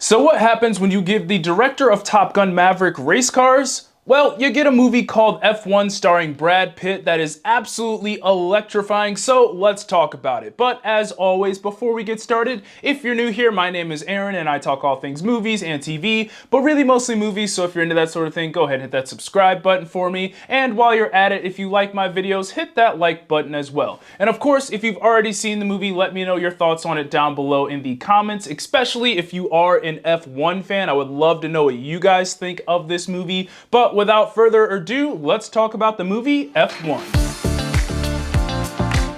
So what happens when you give the director of Top Gun Maverick race cars? Well, you get a movie called F1 starring Brad Pitt that is absolutely electrifying, so let's talk about it. But as always, before we get started, if you're new here, my name is Aaron and I talk all things movies and TV, but really mostly movies, so if you're into that sort of thing, go ahead and hit that subscribe button for me. And while you're at it, if you like my videos, hit that like button as well. And of course, if you've already seen the movie, let me know your thoughts on it down below in the comments, especially if you are an F1 fan. I would love to know what you guys think of this movie. But without further ado, let's talk about the movie F1.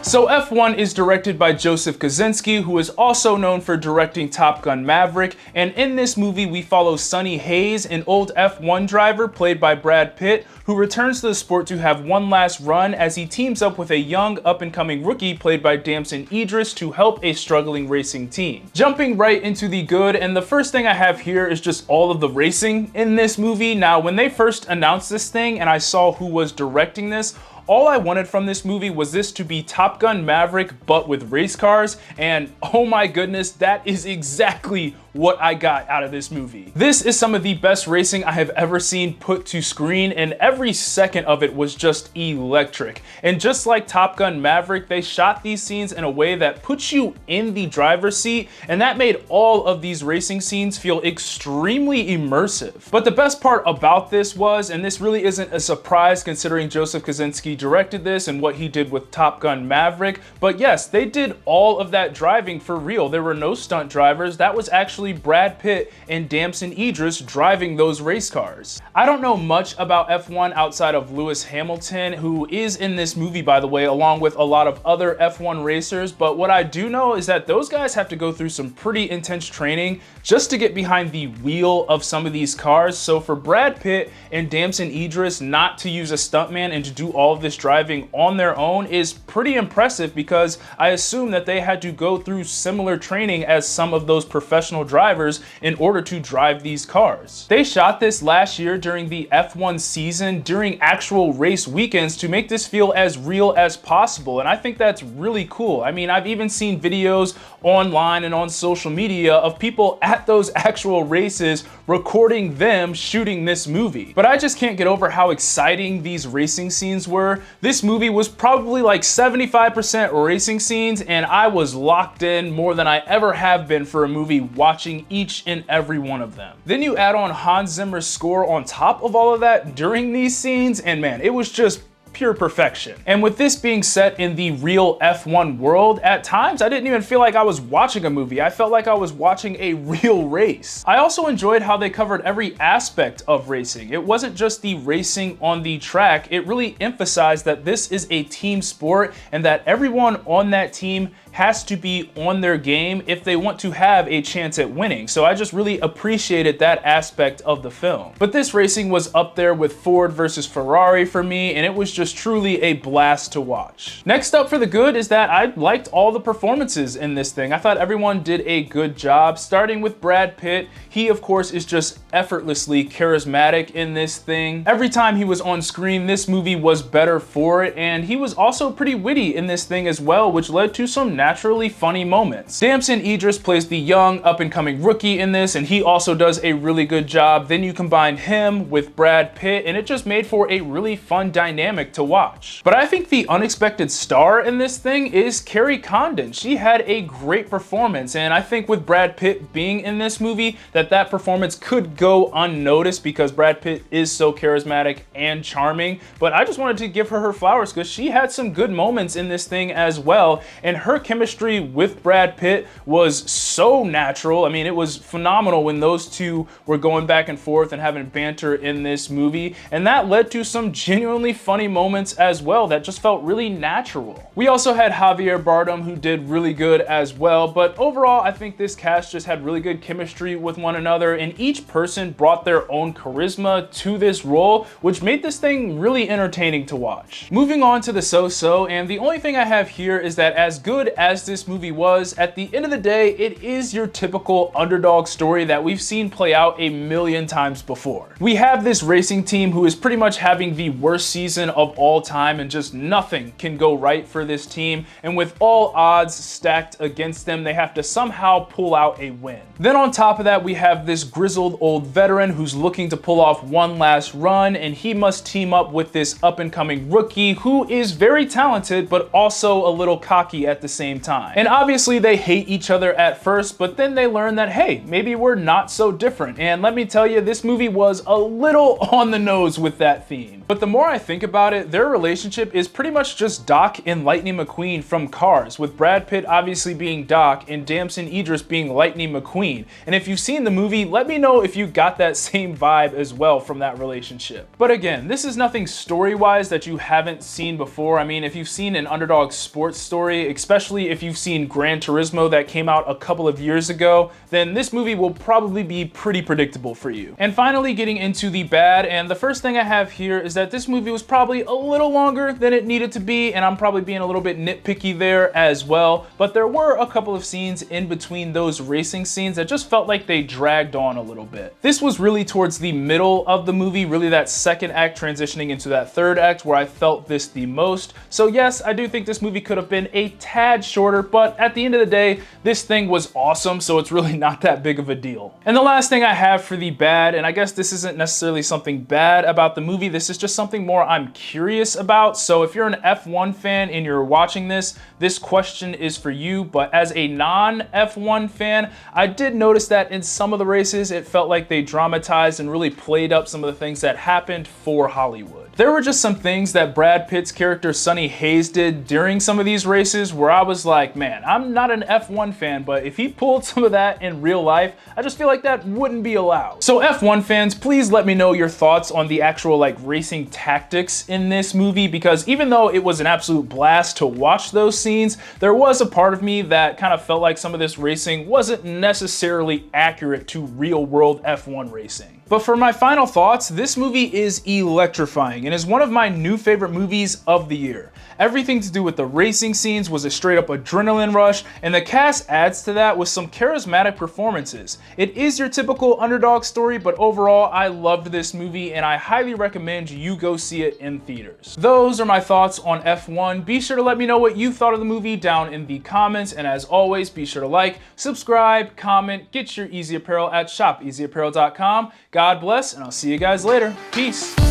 So F1 is directed by Joseph Kosinski, who is also known for directing Top Gun Maverick, and in this movie we follow Sonny Hayes, an old F1 driver played by Brad Pitt, who returns to the sport to have one last run as he teams up with a young up-and-coming rookie played by Damson Idris to help a struggling racing team. Jumping right into the good, and the first thing I have here is just all of the racing in this movie. Now, when they first announced this thing and I saw who was directing this, all I wanted from this movie was this to be Top Gun Maverick, but with race cars, and oh my goodness, that is exactly what I got out of this movie. This is some of the best racing I have ever seen put to screen, and every second of it was just electric. And just like Top Gun Maverick, they shot these scenes in a way that puts you in the driver's seat, and that made all of these racing scenes feel extremely immersive. But the best part about this was, and this really isn't a surprise considering Joseph Kosinski directed this and what he did with Top Gun Maverick, but yes, they did all of that driving for real. There were no stunt drivers. That was actually Brad Pitt and Damson Idris driving those race cars. I don't know much about F1 outside of Lewis Hamilton, who is in this movie, by the way, along with a lot of other F1 racers, but what I do know is that those guys have to go through some pretty intense training just to get behind the wheel of some of these cars. So for Brad Pitt and Damson Idris not to use a stuntman and to do all of this driving on their own is pretty impressive, because I assume that they had to go through similar training as some of those professional drivers in order to drive these cars. They shot this last year during the F1 season during actual race weekends to make this feel as real as possible, and I think that's really cool. I mean, I've even seen videos online and on social media of people at those actual races recording them shooting this movie. But I just can't get over how exciting these racing scenes were. This movie was probably like 75% racing scenes, and I was locked in more than I ever have been for a movie, watching each and every one of them. Then you add on Hans Zimmer's score on top of all of that during these scenes, and man, it was just pure perfection. And with this being set in the real F1 world, at times I didn't even feel like I was watching a movie. I felt like I was watching a real race. I also enjoyed how they covered every aspect of racing. It wasn't just the racing on the track. It really emphasized that this is a team sport and that everyone on that team has to be on their game if they want to have a chance at winning. So I just really appreciated that aspect of the film. But this racing was up there with Ford versus Ferrari for me, and it was just truly a blast to watch. Next up for the good is that I liked all the performances in this thing. I thought everyone did a good job, starting with Brad Pitt. He, of course, is just effortlessly charismatic in this thing. Every time he was on screen, this movie was better for it, and he was also pretty witty in this thing as well, which led to some naturally funny moments. Damson Idris plays the young up-and-coming rookie in this, and he also does a really good job. Then you combine him with Brad Pitt, and it just made for a really fun dynamic to watch. But I think the unexpected star in this thing is Kerry Condon. She had a great performance, and I think with Brad Pitt being in this movie, that performance could go unnoticed because Brad Pitt is so charismatic and charming. But I just wanted to give her flowers because she had some good moments in this thing as well, and her chemistry with Brad Pitt was so natural. I mean, it was phenomenal when those two were going back and forth and having banter in this movie, and that led to some genuinely funny moments as well that just felt really natural. We also had Javier Bardem, who did really good as well, but overall I think this cast just had really good chemistry with one another, and each person brought their own charisma to this role, which made this thing really entertaining to watch. Moving on to the so-so, and the only thing I have here is that as good as this movie was, at the end of the day, it is your typical underdog story that we've seen play out a million times before. We have this racing team who is pretty much having the worst season of all time, and just nothing can go right for this team, and with all odds stacked against them, they have to somehow pull out a win. Then on top of that, we have this grizzled old veteran who's looking to pull off one last run, and he must team up with this up-and-coming rookie who is very talented but also a little cocky at the same time. And obviously they hate each other at first, but then they learn that, hey, maybe we're not so different. And let me tell you, this movie was a little on the nose with that theme. But the more I think about it, their relationship is pretty much just Doc and Lightning McQueen from Cars, with Brad Pitt obviously being Doc and Damson Idris being Lightning McQueen. And if you've seen the movie, let me know if you got that same vibe as well from that relationship. But again, this is nothing story-wise that you haven't seen before. I mean, if you've seen an underdog sports story, especially if you've seen Gran Turismo that came out a couple of years ago, then this movie will probably be pretty predictable for you. And finally, getting into the bad, and the first thing I have here is that this movie was probably a little longer than it needed to be, and I'm probably being a little bit nitpicky there as well, but there were a couple of scenes in between those racing scenes that just felt like they dragged on a little bit. This was really towards the middle of the movie, really that second act transitioning into that third act where I felt this the most. So yes, I do think this movie could have been a tad shorter, but at the end of the day, this thing was awesome, so it's really not that big of a deal. And the last thing I have for the bad, and I guess this isn't necessarily something bad about the movie, this is just something more I'm curious about. So if you're an F1 fan and you're watching this question is for you. But as a non-F1 fan, I did notice that in some of the races, it felt like they dramatized and really played up some of the things that happened for Hollywood. There were just some things that Brad Pitt's character Sonny Hayes did during some of these races where I was like, man, I'm not an F1 fan, but if he pulled some of that in real life, I just feel like that wouldn't be allowed. So F1 fans, please let me know your thoughts on the actual like racing tactics in this movie, because even though it was an absolute blast to watch those scenes, there was a part of me that kind of felt like some of this racing wasn't necessarily accurate to real world F1 racing. But for my final thoughts, this movie is electrifying and is one of my new favorite movies of the year. Everything to do with the racing scenes was a straight up adrenaline rush, and the cast adds to that with some charismatic performances. It is your typical underdog story, but overall I loved this movie and I highly recommend you go see it in theaters. Those are my thoughts on F1. Be sure to let me know what you thought of the movie down in the comments, and as always, be sure to like, subscribe, comment, get your Eazy Apparel at shopeasyapparel.com. God bless, and I'll see you guys later. Peace.